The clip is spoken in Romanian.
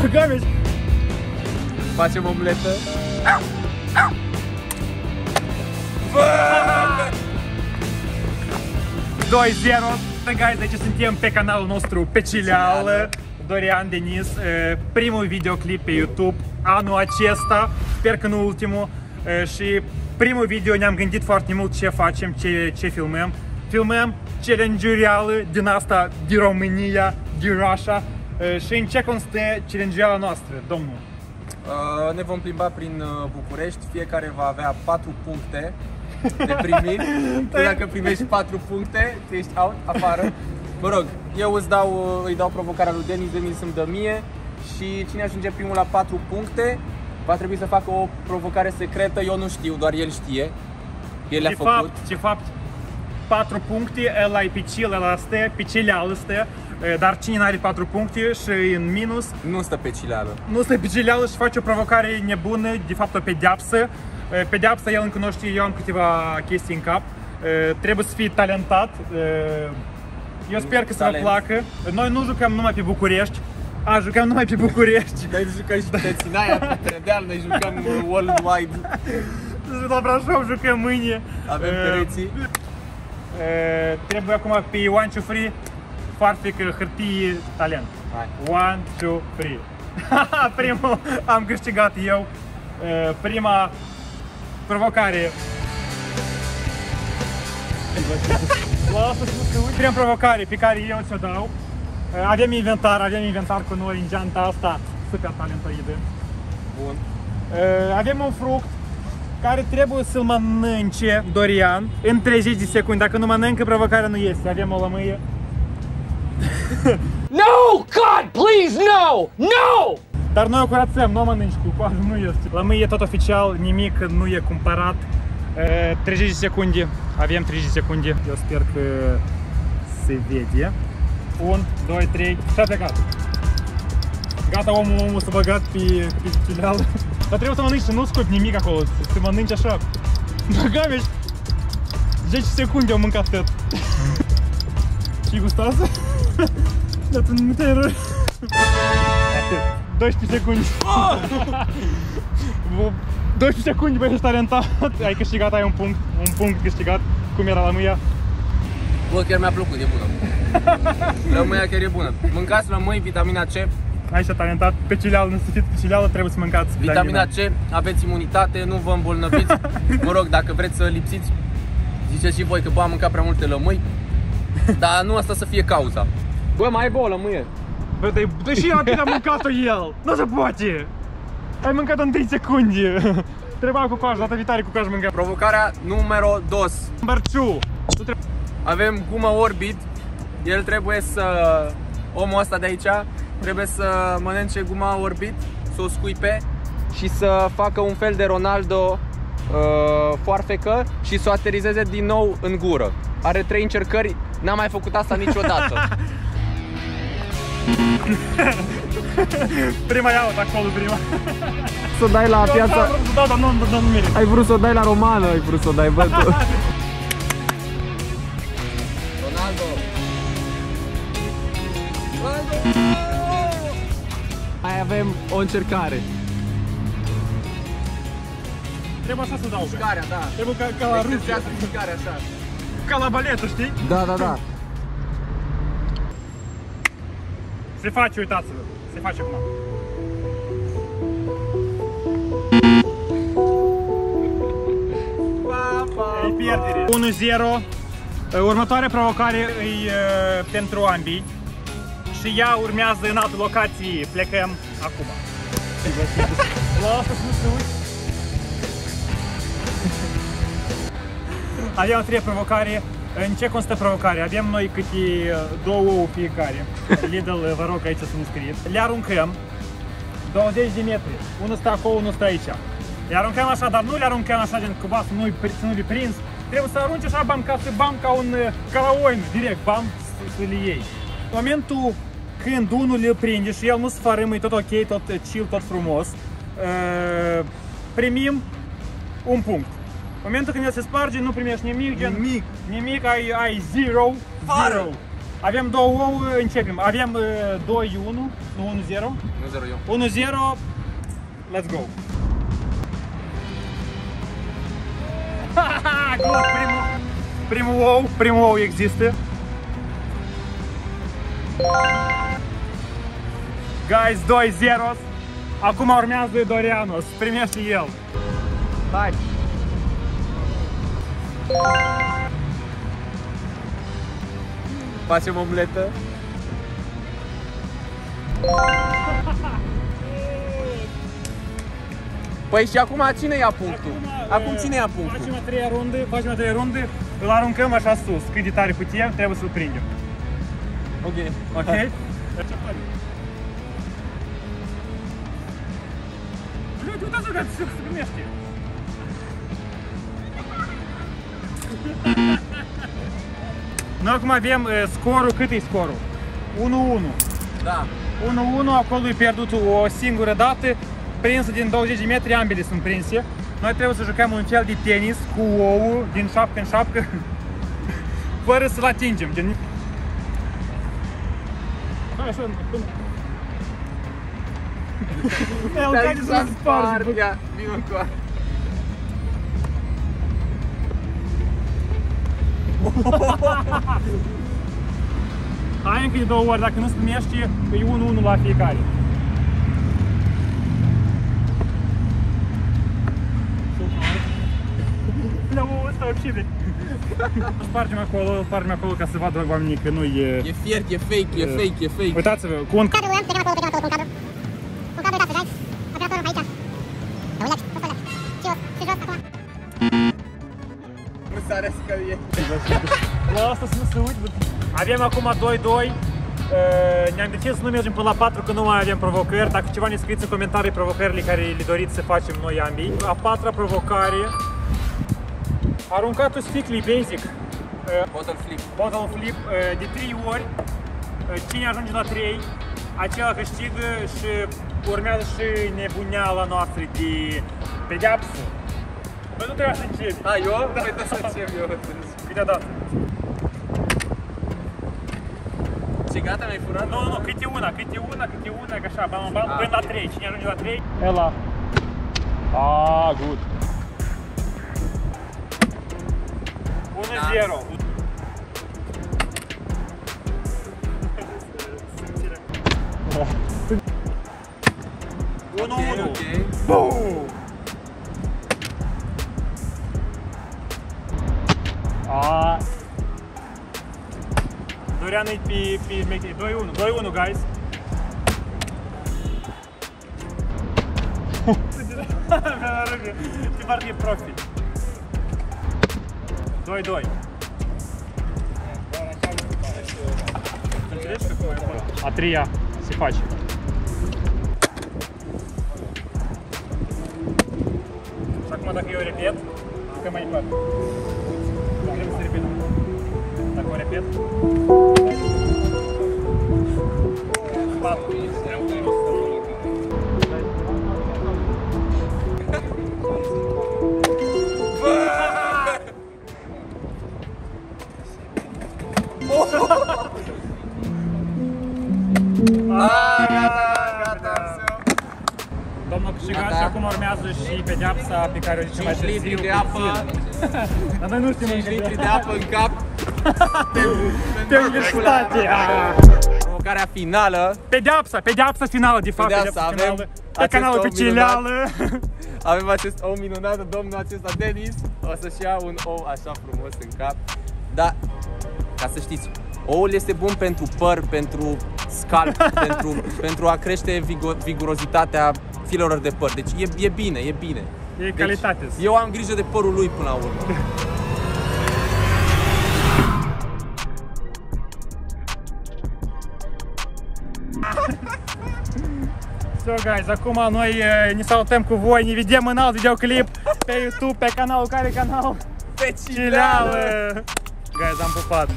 Băgăm-i. Facem omletă. 2-0. Guys, deci suntem pe canalul nostru Pecileală, Dorian Denis, primul videoclip pe YouTube anul acesta, sper că nu ultimul, și primul video ne-am gândit foarte mult ce facem, ce filmăm. Filmăm challenge-uri reale din asta, din România, din Russia, și în ce constă challenge-ul noastră, domnul? Ne vom plimba prin București, fiecare va avea 4 puncte de primit. Tu dacă primești 4 puncte, tu ești out, afară. Mă rog, eu îi dau provocarea lui Denis, Denis îmi dă mie și cine ajunge primul la 4 puncte va trebui să facă o provocare secretă, eu nu știu, doar el știe. El le-a făcut. De fapt, 4 puncte, ăla e Picil, ăla stă, Picileală stă, dar cine n-are 4 puncte și în minus nu stă Pecileală. Nu stă Picileală și face o provocare nebună, de fapt o pedeapsă. Pedeapsa el încă nu știe, eu am câteva chestii în cap. Trebuie să fii talentat. Eu sper că să vă placă. Noi nu jucăm numai pe București. Jucăm numai pe București. Noi jucăm și pe Sinaia, pe Tredeal, noi jucăm worldwide. La Brașov jucăm mâine. Avem pereții. Trebuie acum pe 1, 2, 3. Farfecă, hârtie, talent. Hai. 1, 2, 3. Primul am câștigat eu. Prima provocare. Prima provocare pe care eu ți-o dau. Avem inventar cu noi în geanta asta super talentoidă. Bun. Avem un fruct care trebuie să-l mănânce Dorian în 30 de secunde. Dacă nu mănâncă, provocarea nu este. Avem o lămâie. No! God, please, no! No! Dar noi o curățăm, nu o mănânci cu coajă, nu este. Lămâie e tot oficial, nimic nu e cumpărat. 30 de secunde, avem 30 de secunde. Eu sper că se vede. 1, 2, 3, și-a plecat. Gata, omul s-a băgat pe Picileală. Dar trebuie să mănânci și nu scopi nimic acolo, să mănânci așa. Băgăm-i. 10 secunde au mâncat tot. Și gustoasă? Dar tu nu te-ai rău. 12 secunde. 12 secunde, băi, ești talentat. Ai câștigat, ai un punct câștigat. Cum era lămâia? Bă, chiar mi-a plăcut, e bună. Lămâia chiar e bună. Mâncați lămâi, vitamina C. Aici talentat, Pecileală, nu să fiți Pecileală, trebuie să mâncați vitamina C, aveți imunitate, nu vă îmbolnăviți. Mă rog, dacă vreți să lipsiți, ziceți și voi că bă, am mâncat prea multe lămâi. Dar nu asta să fie cauza. Bă, mai e bă o lămâie. Bă, deși rapid a mâncat-o el, nu se poate! Ai mâncat în 3 secunde. Trebuia cu coajă, data viitoare cu coajă mâncat. Provocarea numero 2. Bărciu. Avem gumă Orbit. El trebuie să... Omul ăsta de aici trebuie să mănânce guma Orbit, să o scuipe și să facă un fel de Ronaldo foarfecă și să o aterizeze din nou în gură. Are 3 încercări, n-a mai făcut asta niciodată. Prima iau acolo, prima. Să o dai la piața... Da, dar nu merită. Ai vrut să o dai la Romană, ai vrut să o dai, bă, tu. Ronaldo. Mai avem o încercare. Trebuie așa să dau. Mișcarea, da. Trebuie ca la ruși. Mișcarea așa. Ca la baletă, știi? Da, da, da. Se face, uitați-vă. Se face acum. E pierdere. 1-0. Următoarea provocare e pentru ambii. Și ea urmează în altă locație. Plecăm acum. Lasă să nu se uite. Avem 3 provocare. În ce constă provocarea? Avem noi câte 2 ouă fiecare. Lidl, vă rog aici să nu scrieți. Le aruncăm 20 de metri. Unul stă acolo, unul stă aici. Le aruncăm așa, dar nu le aruncăm așa din cuba să nu-i prins. Trebuie să arunci așa, bam, ca la oină, direct, bam, să le iei. În momentul când unul le prinde și el nu se farâmă, e tot ok, tot chill, tot frumos, primim un punct. În momentul când el se sparge, nu primești nimic, gen nimic, ai zero. Avem 2 ouă, începem. Avem 2-1, nu 1-0. 1-0 eu. 1-0. Let's go. Good, primul ou există. Guys, 2-0. Acum urmează Dorianos. Primește el. Hai! Facem omletă. Păi și acum cine ia punctul? Acum cine ia punctul? Facem a treia rundă, îl aruncăm așa sus. Cât de tare putem, trebuie să-l prindem. Ok. Ok? Блядь, uitați-vă că se primește. Noi acum avem scorul, cât e scorul? 1-1. Da. 1-1, acolo e pierdut o singură dată, prinsă din 20 de metri, ambele sunt prinse. Noi trebuie să jucăm un fel de tenis cu ouă din șapcă în șapcă, fără să-l atingem. Hai așa, până... El care să spargi, bă. Ia, vino încoa. Hai încă de 2 ori, dacă nu se primește, e 1-1 la fiecare. La ouă ăsta obșide. Spargem acolo ca să vadă oamenii că nu e... E fiert, e fake, e fake, e fake. Uitați-vă, cu un cadru, plecăm acolo, cu un cadru. Cu un cadru, da, să-ți operatorul aici. Uite, tot ăla. Și jos acum. Nu s-are scărie. La asta să nu se uite. Avem acum 2-2. Ne-am decis să nu mergem până la 4, că nu mai avem provocări. Dacă ceva ne scrieți în comentarii provocările care le doriți să facem noi ambii. A 4-a provocare. Aruncatul sticlii basic. Bottle flip de 3 ori. Cine ajunge la 3, acela câștigă și urmează și nebuneala noastră de pedeapsă. Băi, nu trebuie să începi. A, eu? Păi trebuie să încep eu. Câte-a dat? Ce, gata, mi-ai furat? Nu, câte una, că așa, bam, până la 3. Cine ajunge la 3? Ela. Good. 1-0. Ok. Boom! Dorian e pe 2-1, guys. Ce parte e profi. 2-2. Înțelegi cum e acolo? A treia se face. Și acum dacă eu repet, că mai departe. Vrem să repetăm. Dacă o repet. 4. Gata. Domnul câștigat și acum urmează și pedeapsa pe care o zicem mai 5 târziu. litri de apă. Dar noi nu știm 5 litri de apă în cap. pe universitate. Provocarea finală. Pedeapsa finală, de fapt. Pedeapsa, avem pe canalul oficial. Avem acest ou minunat, domnul acesta Denis. O să-și ia un ou așa frumos în cap. Dar, ca să știți, oul este bun pentru păr, pentru scalp, pentru a crește vigurozitatea filelor de păr. Deci e bine, e bine. E calitate. Deci, eu am grijă de părul lui până la urmă. So, guys, acum noi ne salutăm cu voi, ne vedem în alt videoclip pe YouTube, pe canalul care canal? Pe Cileală! Guys, am pupat.